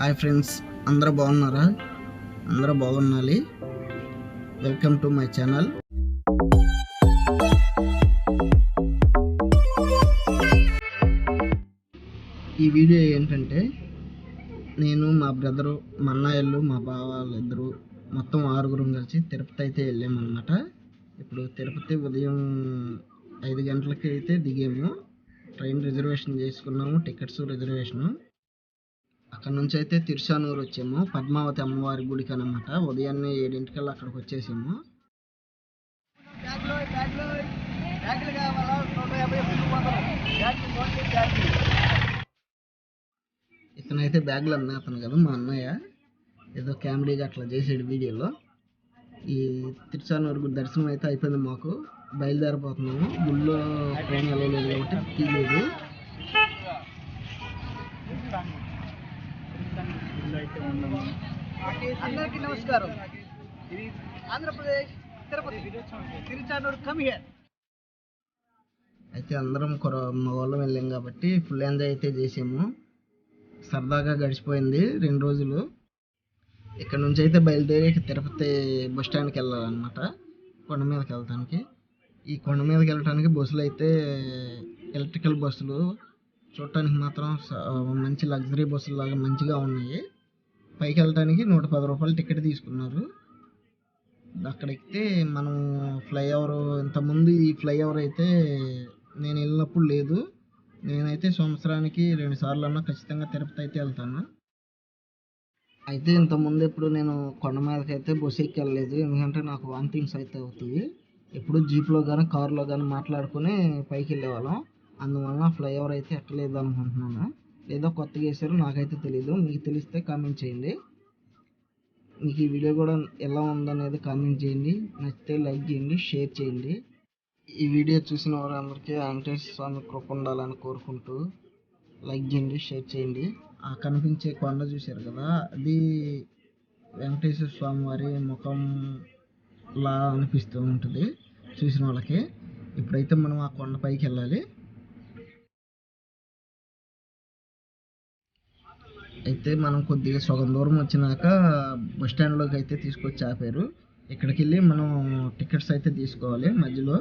Hi friends, అందరూ బాగున్నారా? అందరూ బాగుండాలి. Welcome to my channel. ఈ వీడియో ఏంటంటే, నేను మా బ్రదరు, మా అన్నయ్యలు, మా బావ వాళ్ళిద్దరు మొత్తం 6 కలిసి తిరుపతి అయితే వెళ్ళామన్నమాట. ఇప్పుడు తిరుపతి ఉదయం 5 గంటలకి అయితే దిగాము. ట్రైన్ రిజర్వేషన్ చేసుకున్నాము, టికెట్స్ రిజర్వేషను. అక్కడ నుంచి అయితే తిరుచానూరు వచ్చాము, పద్మావతి అమ్మవారి గుడికి అనమాట. ఉదయాన్నే 7 అక్కడికి వచ్చేసాము. ఇతనైతే బ్యాగులు అతను కదా మా అన్నయ్య, ఏదో కామెడీగా అట్లా చేసాడు వీడియోలో. ఈ తిరుచానూరు గుడి దర్శనం అయితే అయిపోయింది. మాకు బయలుదేరిపోతున్నాము. గుళ్ళో ఫోన్ వెళ్ళలేదు కాబట్టి తీయలేదు. అందరికీ నమస్కారం. Andhra Pradesh Tirupati Tiruchanur come here. అయితే అందరం మగవాళ్ళం వెళ్ళాం కాబట్టి ఫుల్ ఎంజాయ్ అయితే చేసాము. సరదాగా గడిచిపోయింది 2 రోజులు. ఇక్కడ నుంచి అయితే బయలుదేరి తిరుపతి బస్ స్టాండ్కి వెళ్ళాలన్నమాట, కొండ మీదకి వెళ్ళటానికి. ఈ కొండ మీదకి వెళ్ళటానికి బస్సులు అయితే ఎలక్ట్రికల్ బస్సులు చూడటానికి మాత్రం మంచి లగ్జరీ బస్సులు లాగా మంచిగా ఉన్నాయి. పైకి వెళ్ళటానికి 110 రూపాయలు టికెట్ తీసుకున్నారు. అక్కడ ఎక్కితే మనం ఫ్లైఓవర్, ఇంతకుముందు ఈ ఫ్లైఓవర్ అయితే నేను వెళ్ళినప్పుడు లేదు. నేనైతే సంవత్సరానికి 2 సార్లు అన్నా ఖచ్చితంగా తిరుపతి అయితే వెళ్తాను. అయితే ఇంతకుముందు ఎప్పుడు నేను కొండ మీదకి అయితే బస్సు ఎక్కి వెళ్ళలేదు, ఎందుకంటే నాకు వామిటింగ్స్ అయితే అవుతాయి. ఎప్పుడు జీప్లో కానీ కారులో కానీ మాట్లాడుకుని పైకి వెళ్ళేవాళ్ళం. అందువలన ఫ్లైఓవర్ అయితే ఎక్కలేదు అనుకుంటున్నాను. ఏదో కొత్తగా వేసారు, నాకైతే తెలీదు. మీకు తెలిస్తే కామెంట్ చేయండి. మీకు ఈ వీడియో కూడా ఎలా ఉందనేది కామెంట్ చేయండి. నచ్చితే లైక్ చేయండి, షేర్ చేయండి. ఈ వీడియో చూసిన వారందరికీ వెంకటేశ్వర స్వామి కృప ఉండాలని కోరుకుంటూ లైక్ చేయండి, షేర్ చేయండి. ఆ కనిపించే కొండ చూశారు కదా, అది వెంకటేశ్వర స్వామి వారి ముఖంలా అనిపిస్తూ ఉంటుంది చూసిన వాళ్ళకి. ఇప్పుడైతే మనం ఆ కొండ పైకి వెళ్ళాలి. అయితే మనం కొద్దిగా సగం దూరం వచ్చినాక బస్ స్టాండ్లోకి అయితే తీసుకొచ్చి ఆపారు. ఇక్కడికి వెళ్ళి మనం టికెట్స్ అయితే తీసుకోవాలి మధ్యలో.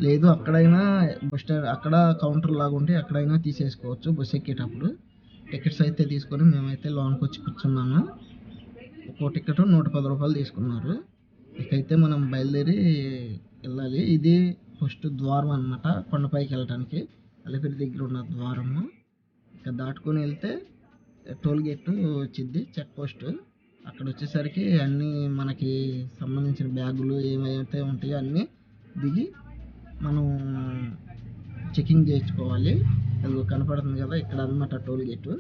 లేదు అక్కడైనా బస్ స్టాండ్ అక్కడ కౌంటర్ లాగా ఉంటే అక్కడైనా తీసేసుకోవచ్చు బస్ ఎక్కేటప్పుడు. టికెట్స్ అయితే తీసుకొని మేమైతే లోన్కి వచ్చి కూర్చున్నాము. ఒక్కో టికెట్ 110 రూపాయలు తీసుకున్నారు. ఇకైతే మనం బయలుదేరి వెళ్ళాలి. ఇది ఫస్ట్ ద్వారం అన్నమాట, కొండపైకి వెళ్ళటానికి. అలిపిరి దగ్గర ఉన్న ద్వారము. ఇక దాటుకొని వెళ్తే టోల్ గేట్ వచ్చింది, చెక్ పోస్ట్. అక్కడ వచ్చేసరికి అన్నీ మనకి సంబంధించిన బ్యాగులు ఏమైతే ఉంటాయో అన్నీ దిగి మనం చెకింగ్ చేయించుకోవాలి. అది కనపడుతుంది కదా ఇక్కడ అన్నమాట టోల్ గేటు.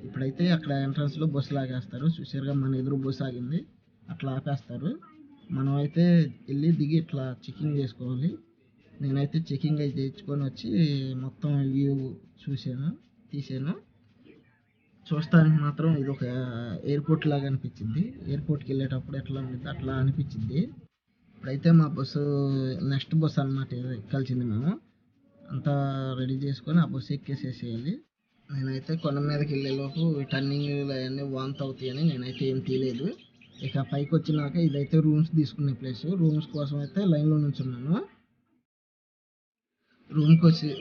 ఇప్పుడైతే అక్కడ ఎంట్రన్స్లో బస్సు లాగేస్తారు. చూసారుగా మన ఎదురు బస్సు ఆగింది, అట్లా ఆపేస్తారు. మనం అయితే వెళ్ళి దిగి ఇట్లా చెకింగ్ చేసుకోవాలి. నేనైతే చెకింగ్ అయితే చేయించుకొని వచ్చి మొత్తం వ్యూ తీసాను. చూస్తానికి మాత్రం ఇది ఒక ఎయిర్పోర్ట్ లాగా అనిపించింది. ఎయిర్పోర్ట్కి వెళ్ళేటప్పుడు ఎట్లా ఉంటుంది అట్లా అనిపించింది. ఇప్పుడైతే మా బస్సు నెక్స్ట్ బస్సు అన్నమాట ఎక్కాల్సింది. మేము అంతా రెడీ చేసుకొని ఆ బస్సు ఎక్కేసేసేయాలి. నేనైతే కొండ మీదకి వెళ్ళేలోపు టర్నింగ్ అవన్నీ వాంత్ అవుతాయని నేనైతే ఏం తీయలేదు. ఇక పైకి వచ్చినాక ఇదైతే రూమ్స్ తీసుకునే ప్లేస్. రూమ్స్ కోసం అయితే లైన్లో నుంచున్నాను.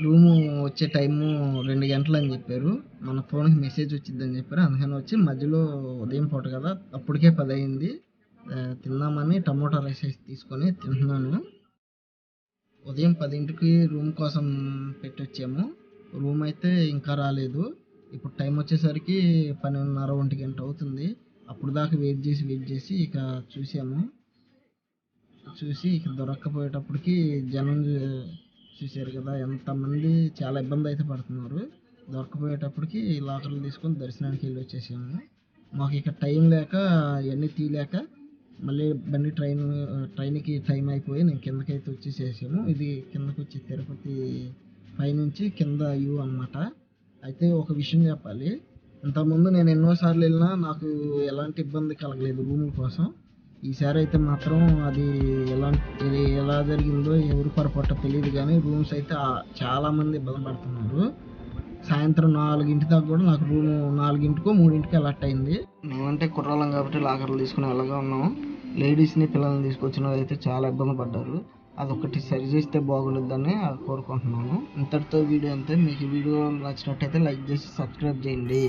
రూము వచ్చే టైము 2 గంటలు అని చెప్పారు. మన ఫోన్కి మెసేజ్ వచ్చిందని చెప్పారు. అందుకని వచ్చి మధ్యలో ఉదయం పూట కదా, అప్పటికే 10 అయింది. తిందామని టమోటా రైస్ తీసుకొని తింటున్నాను. ఉదయం 10కి రూమ్ కోసం పెట్టి వచ్చాము. రూమ్ అయితే ఇంకా రాలేదు. ఇప్పుడు టైం వచ్చేసరికి 12:30, 1 గంట అవుతుంది. అప్పుడు దాకా వెయిట్ చేసి ఇక చూసి ఇక దొరక్కపోయేటప్పటికి జనం చూశారు కదా ఎంతమంది, చాలా ఇబ్బంది అయితే పడుతున్నారు. దొరకపోయేటప్పటికి లాకర్లు తీసుకొని దర్శనానికి వెళ్ళి వచ్చేసాము. మాకు ఇక టైం లేక ఇవన్నీ తీయలేక మళ్ళీ బండి ట్రైన్కి టైం అయిపోయి నేను కిందకైతే వచ్చేసేసాము. ఇది కిందకి వచ్చి తిరుపతి పైనుంచి కింద వ్యూ అన్నమాట. అయితే ఒక విషయం చెప్పాలి, ఇంతకుముందు నేను ఎన్నోసార్లు వెళ్ళినా నాకు ఎలాంటి ఇబ్బంది కలగలేదు రూముల కోసం. ఈసారి అయితే మాత్రం అది ఎలా జరిగిందో ఎవరు పొరపాటో తెలియదు, కానీ రూమ్స్ అయితే చాలామంది ఇబ్బంది పడుతున్నారు. సాయంత్రం 4 దాకా కూడా నాకు రూమ్ 4కో 3కో అలాట్ అయింది. మేమంటే కుర్రాళ్ళం కాబట్టి లాకర్లు తీసుకుని అలాగే ఉన్నాము. లేడీస్ని పిల్లల్ని తీసుకొచ్చిన అయితే చాలా ఇబ్బంది పడ్డారు. అదొకటి సరి చేస్తే బాగుంటుందని కోరుకుంటున్నాను. ఇంతటితో వీడియో అంతే. మీకు ఈ వీడియో నచ్చినట్టయితే లైక్ చేసి సబ్స్క్రైబ్ చేయండి.